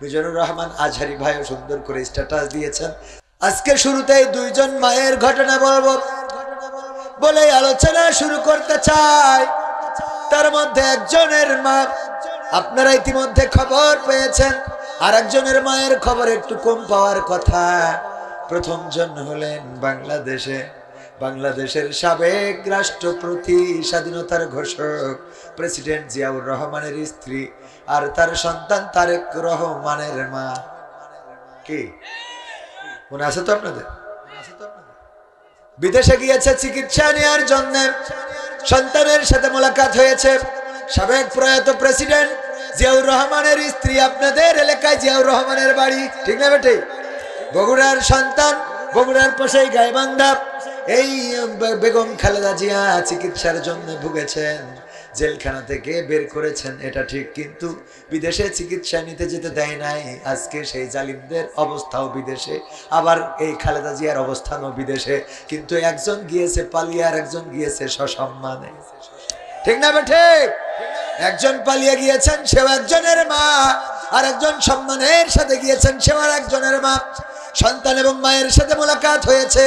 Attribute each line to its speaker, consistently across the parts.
Speaker 1: মিজানুর রহমান আজহারি ভাইও সুন্দর করে স্ট্যাটাস দিয়েছেন। আজকে শুরুতেই দুইজন মায়ের ঘটনা বলবো বলে আলোচনা শুরু করতে চাই। তার মধ্যে একজনের মা আপনারা ইতিমধ্যে খবর পেয়েছেন, আর একজনের মায়ের খবর একটু কম পাওয়ার কথা। প্রথম জন হলেন বাংলাদেশের সাবেক রাষ্ট্রপতি, স্বাধীনতার ঘোষক প্রেসিডেন্ট জিয়াউর রহমানের স্ত্রী আর তার সন্তান তারেক রহমানের মা। কি মনে আছে তো আপনাদের? বিদেশে গিয়েছে চিকিৎসা নেওয়ার জন্য, সন্তানের সাথে মোলাকাত হয়েছে। সাবেক প্রয়াত প্রেসিডেন্ট জিয়াউর রহমানের স্ত্রী, আপনাদের এলাকায় জিয়াউর রহমানের বাড়ি, ঠিক না বেটে? বগুড়ার সন্তান, বগুড়ার পাশেই গাইবান্ধা। এই বেগম খালেদা জিয়া চিকিৎসার জন্য ভুগেছেন, জেলখানা থেকে বের করেছেন, এটা ঠিক, কিন্তু বিদেশে চিকিৎসা নিতে যেতে দেয় নাই। আজকে সেই জালিমদের অবস্থাও বিদেশে, আবার এই খালেদা জিয়ার অবস্থানও বিদেশে, কিন্তু একজন গিয়েছে পালিয়ে আর একজন গিয়েছে সসম্মানে, ঠিক না বেঠে? একজন পালিয়ে গিয়েছেন, সেও একজনের মা, আর একজন সম্মানের সাথে গিয়েছেন, সেও আর একজনের মা। সন্তান এবং মায়ের সাথে মোলাকাত হয়েছে,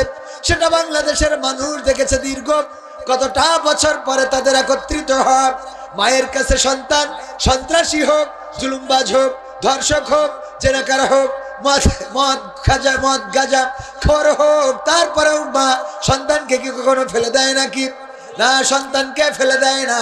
Speaker 1: সেটা বাংলাদেশের মানুষ দেখেছে। দীর্ঘ কতটা বছর পরে তাদের একত্রিত হওয়া। মায়ের কাছে সন্তান সন্ত্রাসী হোক, জুলুমবাজ হোক, ধর্ষক হোক, জেনাকার হোক, মদ গাঁজা খোর হোক, তারপরেও মা সন্তানকে কি কখনো ফেলে দেয় নাকি? না, সন্তানকে ফেলে দেয় না।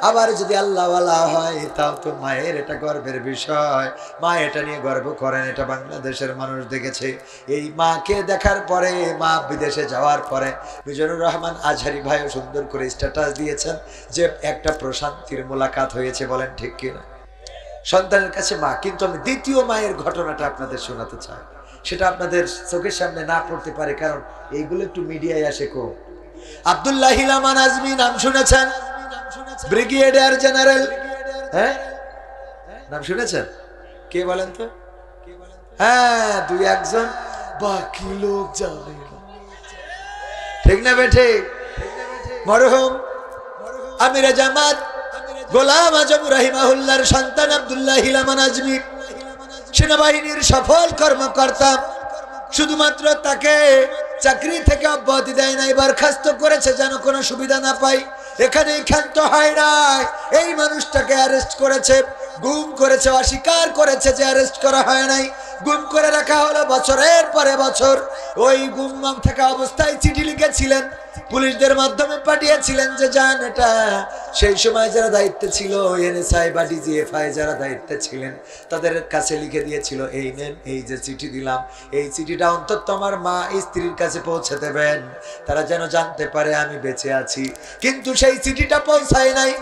Speaker 1: আবার যদি আল্লাহওয়ালা হয় তাও তো মায়ের এটা গর্বের বিষয়, মা এটা নিয়ে গর্ব করেন। এটা বাংলাদেশের মানুষ দেখেছে। এই মাকে দেখার পরে, মা বিদেশে যাওয়ার পরে মিজানুর রহমান আজহারি ভাইও সুন্দর করে স্ট্যাটাস দিয়েছেন যে একটা প্রশান্তির মোলাকাত হয়েছে। বলেন ঠিক কিনা? সন্তানের কাছে মা। কিন্তু আমি দ্বিতীয় মায়ের ঘটনাটা আপনাদের শোনাতে চাই, সেটা আপনাদের চোখের সামনে না পড়তে পারে, কারণ এইগুলো একটু মিডিয়ায় আসে। আব্দুল্লাহ হিলামান আজমি নাম শুনেছেন? ব্রিগেডিয়ার জেনারেল, হ্যাঁ নাম শুনেছেন? কে বলেন তো? হ্যাঁ, দুই একজন, বাকি লোক জানে না, ঠিক না বেঠে? মরহুম আমিরে জামাত গোলাম আজম রাহিমাহুল্লাহর সন্তান আব্দুল্লাহ হিলামান আজমি সেনাবাহিনীর সফল কর্মকর্তা। শুধুমাত্র তাকে চাকরি থেকে অব্যাহতি দেয় নাই, বরখাস্ত করেছে যেন কোনো সুবিধা না পাই। এখানেই ক্ষান্ত হয় নাই, এই মানুষটাকে অ্যারেস্ট করেছে, গুম করেছে, অস্বীকার করেছে যে অ্যারেস্ট করা হয় নাই। গুম করে রাখা হলো বছরের পরে বছর। ওই গুম থাকা অবস্থায় চিঠি লিখেছিলেন, পুলিশদের মাধ্যমে পাঠিয়েছিলেন যে যান এটা। সেই সময় যারা দায়িত্বে ছিল, এনএসআই বা ডিজিএফআই যারা দায়িত্বে ছিলেন, তাদের কাছে লিখে দিয়েছিল, এই নেন, এই যে চিঠি দিলাম, এই চিঠিটা অন্তত আমার মা স্ত্রীর কাছে পৌঁছে দেবেন, তারা যেন জানতে পারে আমি বেঁচে আছি। কিন্তু সেই চিঠিটা পৌঁছায় নাই।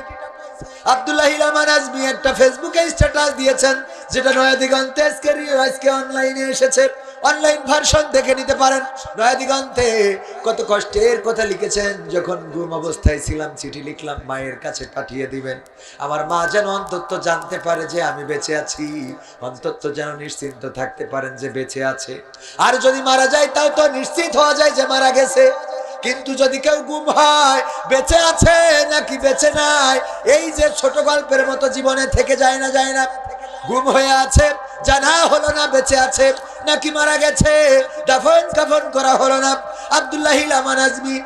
Speaker 1: আব্দুল্লাহ হিলামান আজমি একটা ফেসবুকে স্ট্যাটাস দিয়েছেন, যেটা নয়া দিগন্তে আজকে অনলাইনে এসেছে, অনলাইন ভার্সন দেখে নিতে পারেন। নয়া দিগন্তে কত কষ্টের কথা লিখেছেন, যখন গুম অবস্থায় ছিলাম চিঠি লিখলাম মায়ের কাছে পাঠিয়ে দিবেন, আমার মা যেন অন্তত জানতে পারে যে আমি বেঁচে আছি, অন্তত যেন নিশ্চিন্ত থাকতে পারেন যে বেঁচে আছে। আর যদি মারা যায় তাও তো নিশ্চিত হওয়া যায় যে মারা গেছে। কিন্তু যদি কেউ গুম হয়, বেঁচে আছে নাকি বেঁচে নাই, এই যে ছোট গল্পের মতো জীবনে থেকে যায় না, গুম হয়ে আছে, জানা হলো না বেঁচে আছে নাকি মারা গেছে, দাফন কাফন করা হলো না। আব্দুল্লাহ হিলামান আজমি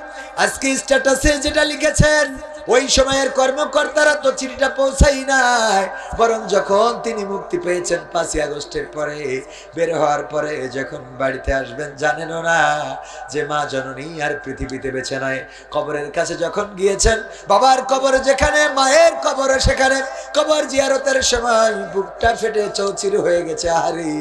Speaker 1: আজকে স্ট্যাটাসে যেটা লিখেছেন, ওই সময়ের কর্মকর্তারা তো চিঠিটা পৌঁছাই নাই, বরং যখন তিনি মুক্তি পেয়েছেন 5ই আগস্টের পরে, বের হওয়ার পরে যখন বাড়িতে আসবেন, জানেনও না যে মা জননী আর পৃথিবীতে বেঁচে নাই। কবরের কাছে যখন গিয়েছেন, বাবার কবর যেখানে, মায়ের কবর সেখানে, কবর জিয়ারতের সময় বুকটা ফেটে চৌচির হয়ে গেছে। আরে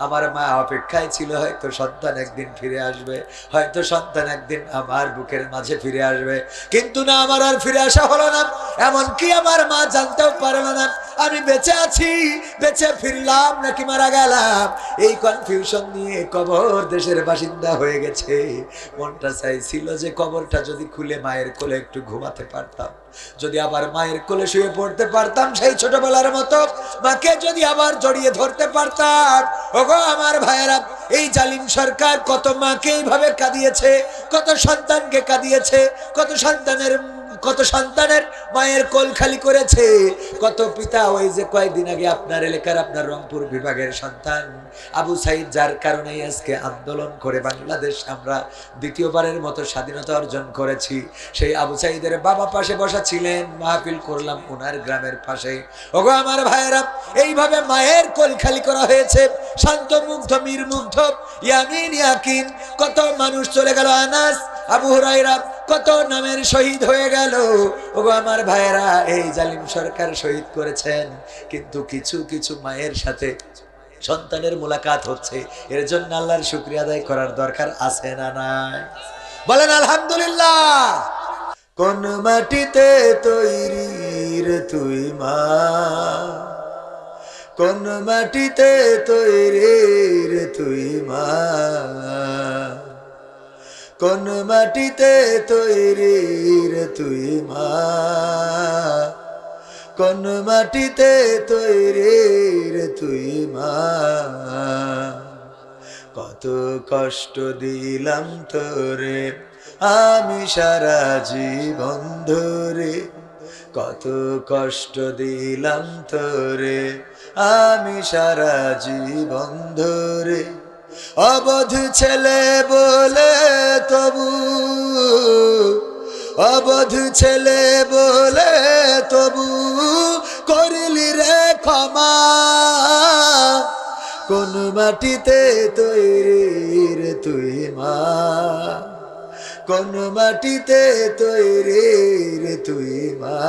Speaker 1: আমার মা অপেক্ষায় ছিল, হয়তো সন্তান একদিন ফিরে আসবে, হয়তো সন্তান একদিন আমার বুকের মাঝে ফিরে আসবে, কিন্তু না, আমার আর ফিরে আসা হলো না। এমনকি আমার মা জানতেও পারল না আমি বেঁচে আছি, বেঁচে ফিরলাম নাকি মারা গেলাম। এই কনফিউশন নিয়ে কবর দেশের বাসিন্দা হয়ে গেছে। মনটা চাইছিল যে কবরটা যদি খুলে মায়ের কোলে একটু ঘুমাতে পারতাম, যদি আবার মায়ের কোলে শুয়ে পড়তে পারতাম সেই ছোটবেলার মতো, মাকে যদি আবার জড়িয়ে ধরতে পারতাম। ওগো আমার ভাইয়েরা, এই জালিম সরকার কত মাকে এইভাবে কাঁদিয়েছে, কত সন্তানকে কাঁদিয়েছে, কত সন্তানের কত সন্তানের মায়ের কোল খালি করেছে, কত পিতা। ওই যে কয়েকদিন আগে আপনার এলাকার, আপনার রংপুর বিভাগের সন্তান আবু সাইদ, যার কারণে আজকে আন্দোলন করে বাংলাদেশ আমরা দ্বিতীয়বারের মতো স্বাধীনতা অর্জন করেছি, সেই আবু সাইদের বাবা পাশে বসা ছিলেন, মাহফিল করলাম ওনার গ্রামের পাশে। ওগো আমার ভাইয়েরা, এইভাবে মায়ের কোল খালি করা হয়েছে। শান্ত মুগ্ধ, মীর মুগ্ধ, ইয়ামিন, ইয়াকিন, কত মানুষ চলে গেল। আনাস, আবু হুরায়রা, কত নামের শহীদ হয়ে গেল। ওগো আমার ভাইয়েরা, এই জালিম সরকার শহীদ করেছেন, কিন্তু কিছু কিছু মায়ের সাথে সন্তানের মোলাকাত হচ্ছে। এর জন্য আল্লাহর শুকরিয়া আদায় করার দরকার আছে না নাই? বলেন আলহামদুলিল্লাহ। কোন মাটিতে তৈরি রে তুই মা, কোন মাটিতে তৈরি রে তুই মা, কোন মাটিতে তৈরি রে তুই মা, কোন মাটিতে তৈরি রে তুই মা। কত কষ্ট দিলাম তোরে আমি সারা জীবন ধরে, কত কষ্ট দিলাম তোরে আমি সারা জীবন ধরে। অবধ ছেলে বলে তবু, অবধ ছেলে বলে তবু করলি রে ক্ষমা। কোন মাটিতে তৈরি রে তুই মা, কোন মাটিতে তৈরি রে তুই মা,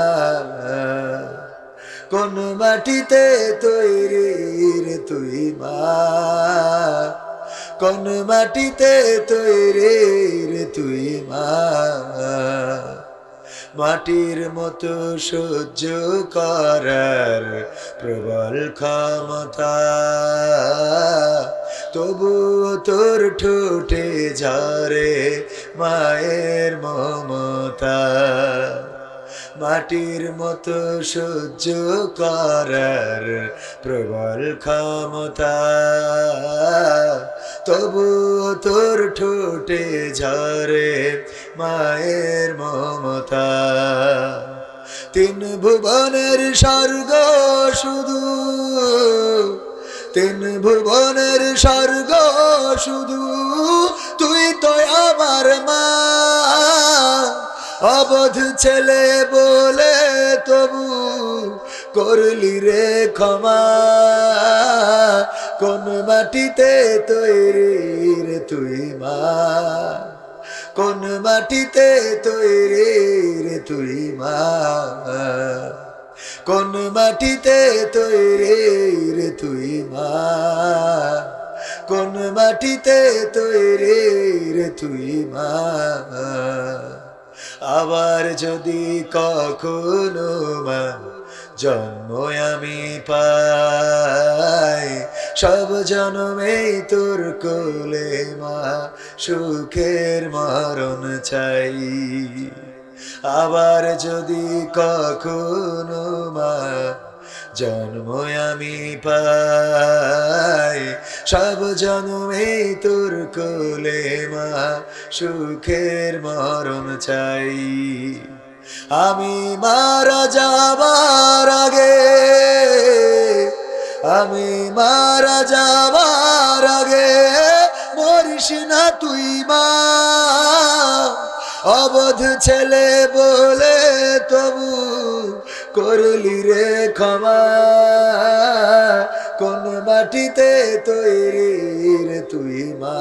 Speaker 1: কোন মাটিতে তৈরি রে তুই মা, কোন মাটিতে তৈরি রে তুই মা। মাটির মতো সহ্য করার প্রবল ক্ষমতা, তবু তোর ঠোঁটে ঝরে মায়ের মমতা। মাটির মতো সহ্য করার প্রবল ক্ষমতা, তবু তোর ঠোঁটে ঝরে মায়ের মমতা। তিন ভুবনের স্বর্গ শুধু, তিন ভুবনের স্বর্গ শুধু তুই তো আমার মা। অবধ ছেলে বলে তবু করলি রে ক্ষমা। কোন মাটিতে তৈরি রে তুই মা, কোন মাটিতে তৈরি রে তুই মা, কোন মাটিতে তৈরি রে তুই মা, কোন মাটিতে তৈরি রে তুই মা। আবার যদি কখনো মা জন্ম আমি পাই, সব জন্মেই তোর কোলে মা সুখের মরণ চাই। আবার যদি কখনো মা জন্ম আমি পাই, সব জন্মেই তোর কোলে মা সুখের মরণ চাই। আমি মারা যাবার আগে, আমি মারা যাবার আগে মরিস না তুই মা। অবধ ছেলে বলে তবু করলি রে ক্ষমা। কোন মাটিতে তৈরি রে তুই মা,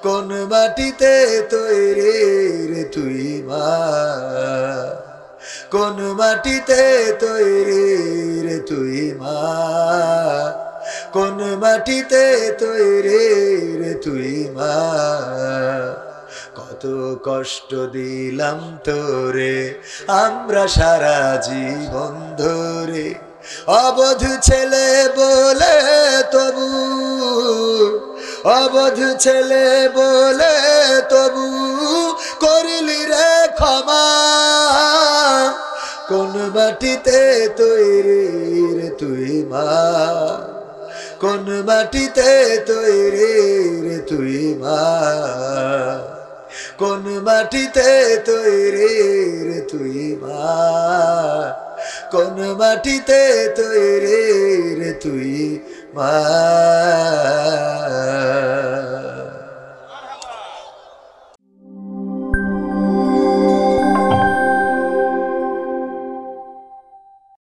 Speaker 1: কোন মাটিতে তৈরি রে তুই মা, কোন মাটিতে তৈরি রে তুই মা, কোন মাটিতে তৈরি রে তুই মা। কত কষ্ট দিলাম তোরে আমরা সারা জীবন ধরে। অবধ ছেলে বলে তবু, অবধ ছেলে বলে তবু করলি রে ক্ষমা। কোন মাটিতে তৈরি রে তুই মা, কোন মাটিতে তৈরি রে তুই মা, কোন মাটিতে তৈরি রে তুই মা, কোন মাটিতে তৈরি রে তুই মা।